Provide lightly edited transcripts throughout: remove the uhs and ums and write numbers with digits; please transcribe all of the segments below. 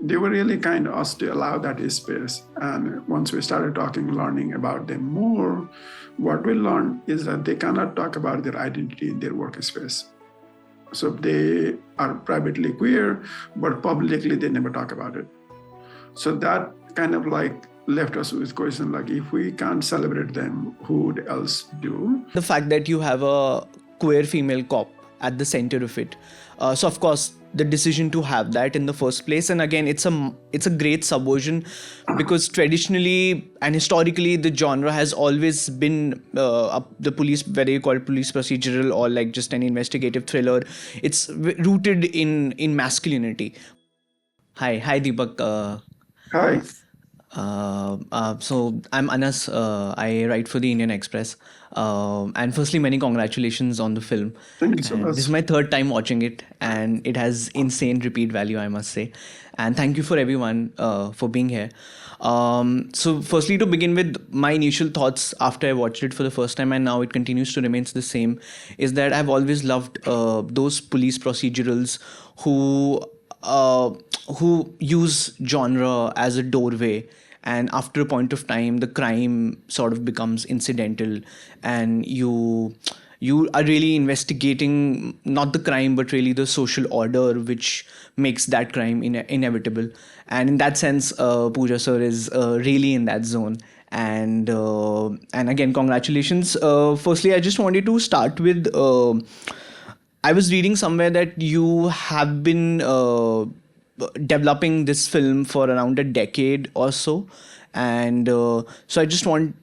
they were really kind of us to allow that space. And once we started talking, learning about them more, what we learned is that they cannot talk about their identity in their workspace. So they are privately queer, but publicly they never talk about it. So that kind of like left us with question like, if we can't celebrate them, who would else do? The fact that you have a queer female cop at the center of it. So of course, the decision to have that in the first place, and again, it's a great subversion, because traditionally and historically, the genre has always been the police, whether you call it police procedural or like just an investigative thriller. It's rooted in masculinity. Hi, Deepak. Hi. So I'm Anas. I write for the Indian Express. And firstly, many congratulations on the film. Thank you so much. This is my third time watching it, and it has insane repeat value, I must say. And thank you for everyone for being here. So firstly, to begin with, my initial thoughts after I watched it for the first time, and now it continues to remain the same, is that I've always loved those police procedurals who use genre as a doorway, and after a point of time the crime sort of becomes incidental, and you are really investigating not the crime but really the social order which makes that crime inevitable. And in that sense, Pooja sir is really in that zone. And again, congratulations. Firstly, I just wanted to start with I was reading somewhere that you have been developing this film for around a decade or so, and so I just want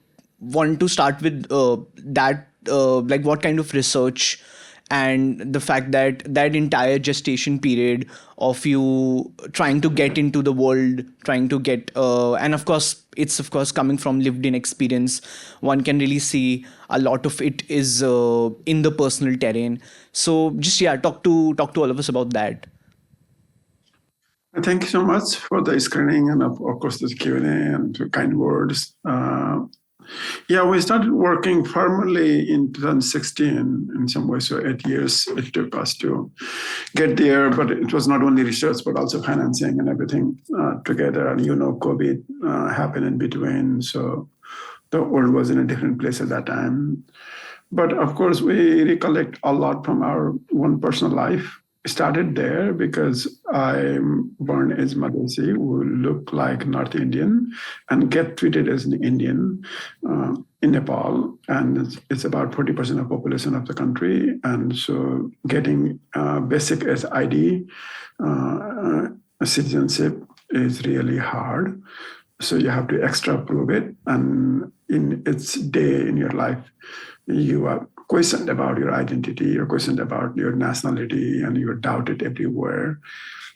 to start with that, like what kind of research and the fact that that entire gestation period of you trying to get into the world, trying to get and of course it's of course coming from lived in experience, one can really see a lot of it is in the personal terrain. So just talk to all of us about that. Thank you so much for the screening and of course the Q&A and the kind words. We started working formally in 2016 in some way. So 8 years it took us to get there, but it was not only research, but also financing and everything together. And COVID happened in between. So the world was in a different place at that time. But of course, we recollect a lot from our own personal life. Started there because I'm born as Madhesi, who look like North Indian and get treated as an Indian in Nepal. And it's about 40% of population of the country. And so getting basic as ID, citizenship is really hard. So you have to extra prove it. And in its day in your life, you are questioned about your identity, you're questioned about your nationality, and you're doubted everywhere.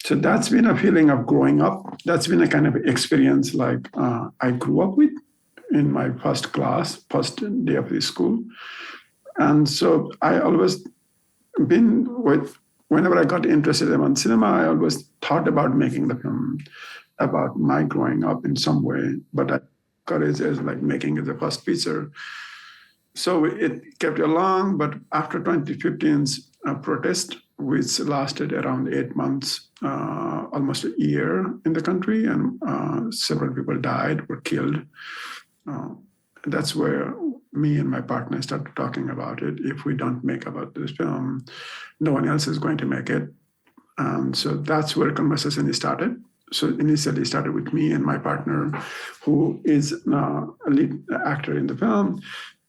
So that's been a feeling of growing up. That's been a kind of experience like I grew up with in my first class, first day of the school. And so I always been with, whenever I got interested in cinema, I always thought about making the film about my growing up in some way, but I courage as like making it the first feature. So it kept along, but after 2015's protest, which lasted around 8 months, almost a year in the country, and several people died, were killed. That's where me and my partner started talking about it. If we don't make about this film, no one else is going to make it. And so that's where conversation started. So initially it started with me and my partner, who is now a lead actor in the film.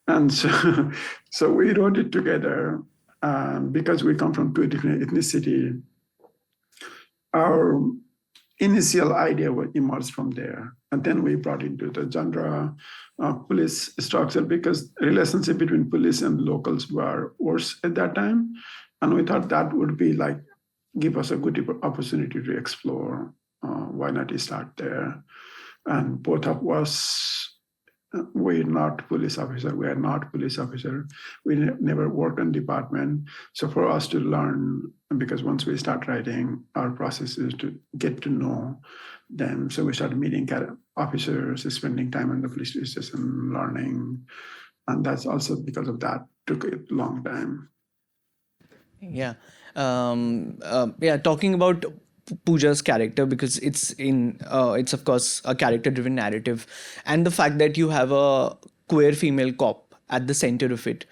And so we wrote it together because we come from two different ethnicity. Our initial idea emerged from there. And then we brought into the genre police structure because relationship between police and locals were worse at that time. And we thought that would be like, give us a good opportunity to explore. Why not start there? And both of us, we're not police officer. We are not police officer. We never worked in department. So for us to learn, because once we start writing, our process is to get to know them. So we started meeting officers, spending time in the police station, learning. And that's also because of that, took a long time. Talking about Pooja's character, because it's of course a character driven narrative, and the fact that you have a queer female cop at the center of it.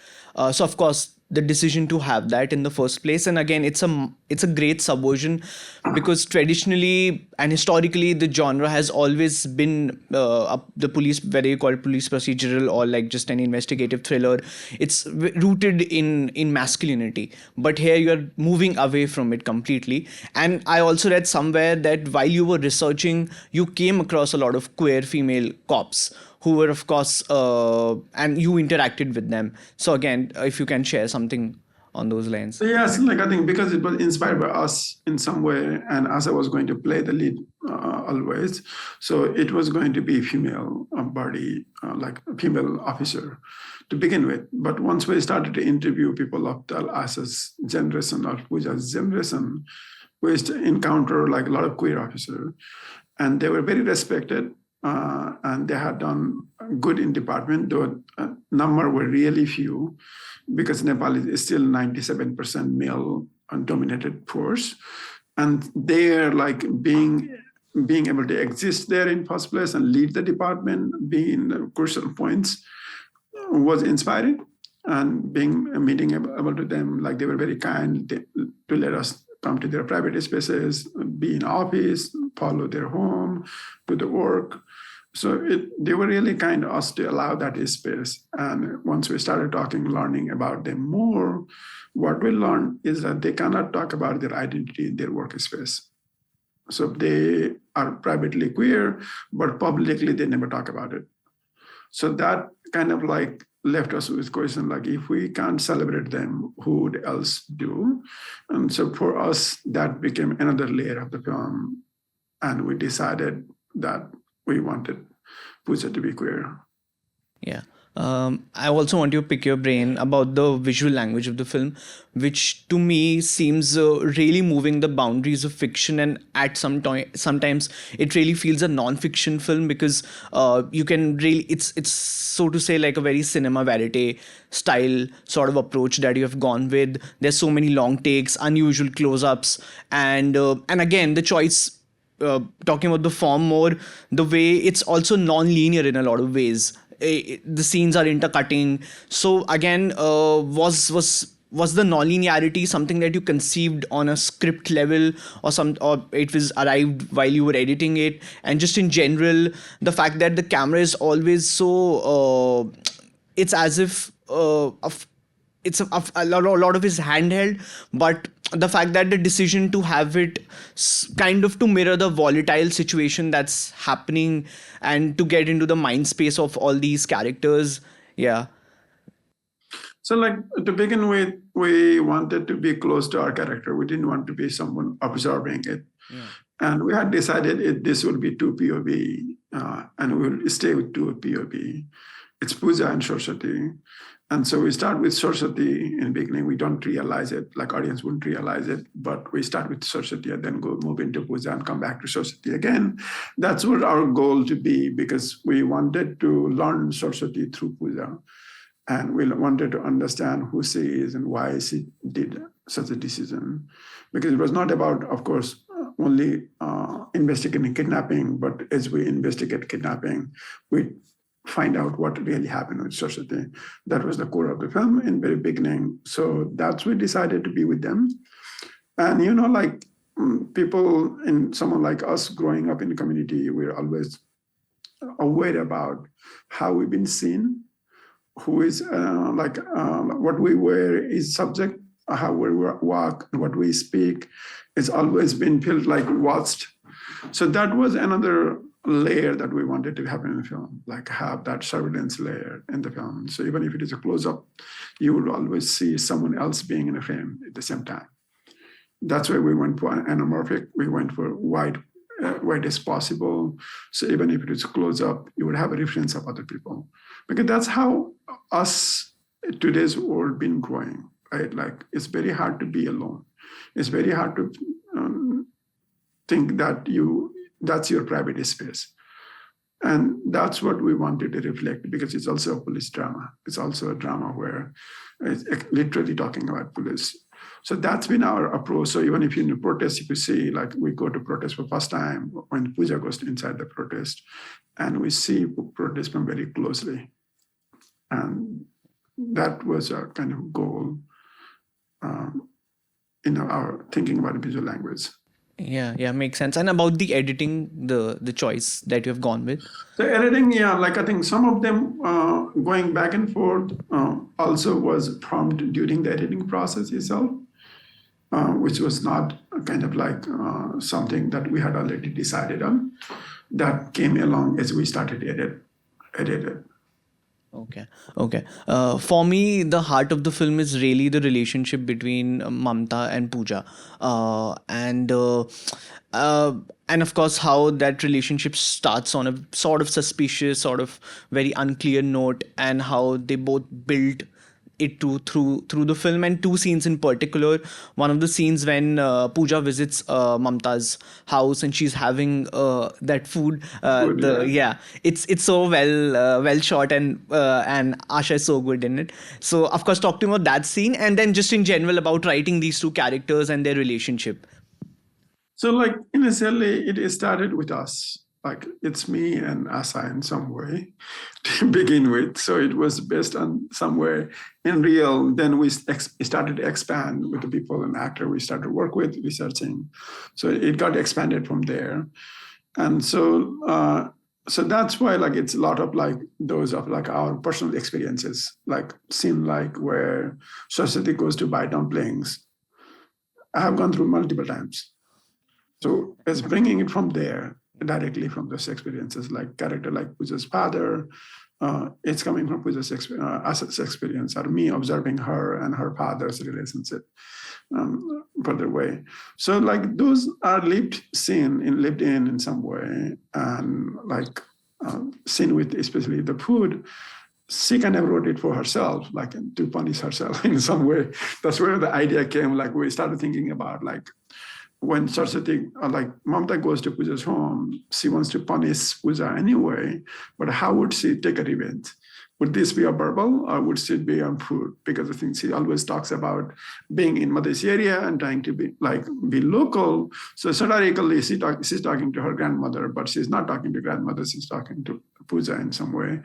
So of course the decision to have that in the first place, and again it's a great subversion, because traditionally and historically the genre has always been the police, whether you call it police procedural or like just an investigative thriller, it's rooted in masculinity, but here you're moving away from it completely. And I also read somewhere that while you were researching you came across a lot of queer female cops who were of course and you interacted with them. So again, if you can share something on those lines. So yes, like I think because it was inspired by us in some way, and as I was going to play the lead always, so it was going to be female body, like a female officer to begin with. But once we started to interview people of the Asa's generation or Pooja's generation, we used to encounter like a lot of queer officers, and they were very respected. And they had done good in department, though number were really few, because Nepal is still 97% male dominated force, and they're like being able to exist there in first place and lead the department, being crucial points, was inspiring. And meeting able to them, like they were very kind to let us come to their private spaces, be in office, follow their home, do the work. So they were really kind to us to allow that space. And once we started talking, learning about them more, what we learned is that they cannot talk about their identity in their workspace. So they are privately queer, but publicly they never talk about it. So that kind of like left us with question, like if we can't celebrate them, who would else do? And so for us, that became another layer of the film. And we decided that we wanted Pooja to be queer. Yeah. I also want to pick your brain about the visual language of the film, which to me seems really moving the boundaries of fiction, and at sometimes it really feels a non-fiction film, because you can really it's so to say like a very cinema verite style sort of approach that you have gone with. There's so many long takes, unusual close-ups, and again the choice. Talking about the form more, the way it's also non-linear in a lot of ways. The scenes are intercutting. So again, was the non-linearity something that you conceived on a script level, or it was arrived while you were editing it? And just in general, the fact that the camera is always so it's as if it's a lot of his handheld, but the fact that the decision to have it kind of to mirror the volatile situation that's happening and to get into the mind space of all these characters. Yeah. So like to begin with, we wanted to be close to our character. We didn't want to be someone observing it. Yeah. And we had decided this will be two POV, and we'll stay with two POV. It's Pooja and Saraswati. And so we start with Saraswati in the beginning. We don't realize it, like audience wouldn't realize it, but we start with Saraswati and then move into Pooja and come back to Saraswati again. That's what our goal to be, because we wanted to learn Saraswati through Pooja. And we wanted to understand who she is and why she did such a decision. Because it was not about, of course, only investigating kidnapping, but as we investigate kidnapping, we find out what really happened with Saraswati. That was the core of the film in the very beginning. So that's we decided to be with them. And like people in someone like us growing up in the community, we're always aware about how we've been seen, who is what we wear is subject, how we walk, what we speak, it's always been felt like watched. So that was another layer that we wanted to have in the film, like have that surveillance layer in the film. So even if it is a close-up, you will always see someone else being in a frame at the same time. That's why we went for anamorphic. We went for wide as possible. So even if it is close-up, you would have a reference of other people, because that's how us today's world been growing, right? Like it's very hard to be alone. It's very hard to think that that's your private space. And that's what we wanted to reflect, because it's also a police drama. It's also a drama where it's literally talking about police. So that's been our approach. So even if you're in a protest, if you see, like we go to protest for first time when Pooja goes inside the protest, and we see protest from very closely. And that was our kind of goal in our thinking about visual language. Yeah, makes sense. And about the editing, the choice that you have gone with. The editing, yeah, like I think some of them going back and forth also was prompted during the editing process itself, which was not kind of like something that we had already decided on. That came along as we started edited. Okay. For me, the heart of the film is really the relationship between Mamta and Pooja, and of course how that relationship starts on a sort of suspicious, sort of very unclear note, and how they both build it through the film. And two scenes in particular. One of the scenes when Pooja visits Mamta's house and she's having that food. It's so well shot, and Asha is so good in it. So of course, talk to me about that scene, and then just in general about writing these two characters and their relationship. So like initially it started with us, like it's me and Asa in some way to begin with. So it was based on somewhere in real. Then we started to expand with the people and actor we started to work with, researching. So it got expanded from there. And so so that's why like it's a lot of like those of like our personal experiences, like scene like where Saraswati goes to buy dumplings. I have gone through multiple times. So it's bringing it from there, directly from those experiences, like character like Pooja's father, it's coming from Pooja's experience, or me observing her and her father's relationship further away. So like those are lived in some way, and like seen with especially the food. She kind of wrote it for herself, like to punish herself in some way. That's where the idea came. Like we started thinking about like, when Saraswati, like Mamta goes to Pooja's home, she wants to punish Pooja anyway, but how would she take a revenge? Would this be a verbal or would it be on food? Because I think she always talks about being in Madhesi area and trying to be local. So satirically, she's talking to her grandmother, but she's not talking to grandmother, she's talking to Pooja in some way.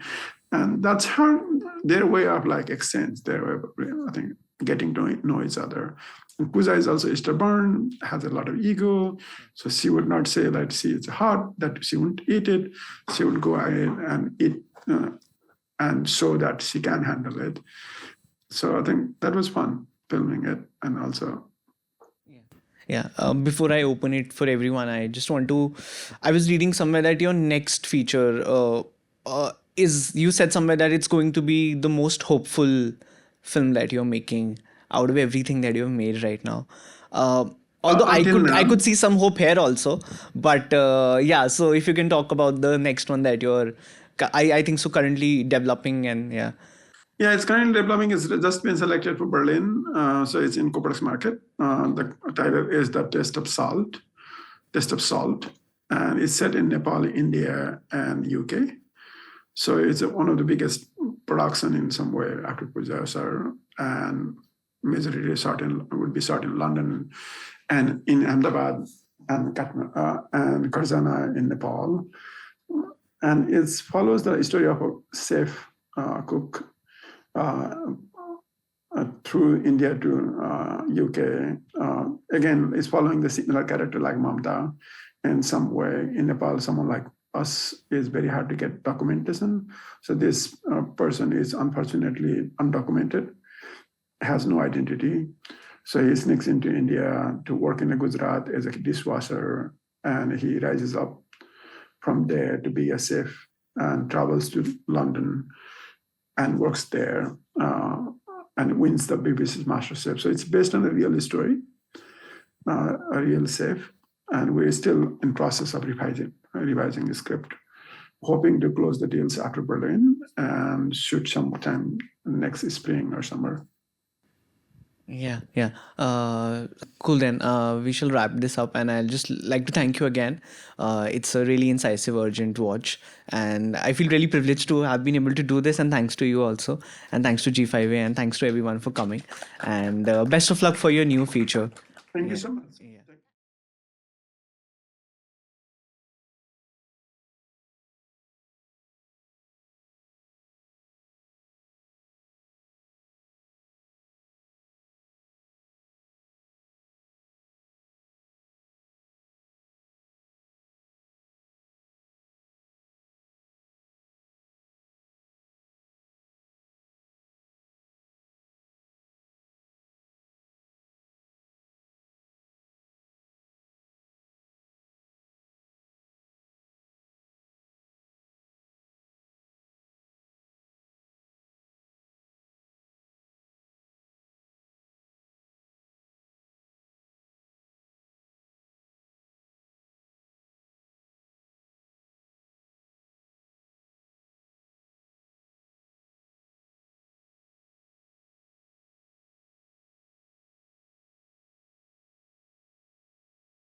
And that's their way of like exchange, their way of, I think, getting to know each other. And Pooja is also stubborn, has a lot of ego. So she would not say that she is hot, that she wouldn't eat it. She would go ahead and eat and show that she can handle it. So I think that was fun filming it. And also, yeah. Before I open it for everyone, I was reading somewhere that your next feature you said somewhere that it's going to be the most hopeful film that you're making out of everything that you've made right now. Although I could see some hope here also, but yeah. So if you can talk about the next one that I think so currently developing, and yeah. Yeah, it's currently developing. It's just been selected for Berlin. So it's in Copenhagen market. The title is The Taste of Salt. And it's set in Nepal, India, and UK. So it's one of the biggest production in some way after Pooja, and majority would be shot in London and in Ahmedabad and Karzana in Nepal. And it follows the story of a chef cook through India to UK. Again, it's following the similar character like Mamta in some way. In Nepal, someone like us is very hard to get documentation. So this person is unfortunately undocumented, has no identity. So he sneaks into India to work in Gujarat as a dishwasher, and he rises up from there to be a chef and travels to London and works there and wins the BBC MasterChef. So it's based on a real story, a real chef, and we're still in process of revising the script, hoping to close the deals after Berlin and shoot sometime next spring or summer. Yeah. Cool then. We shall wrap this up, and I'll just like to thank you again. It's a really incisive, urgent watch, and I feel really privileged to have been able to do this. And thanks to you also, and thanks to G5A, and thanks to everyone for coming. And best of luck for your new feature. Thank you Yeah. so much. Yeah.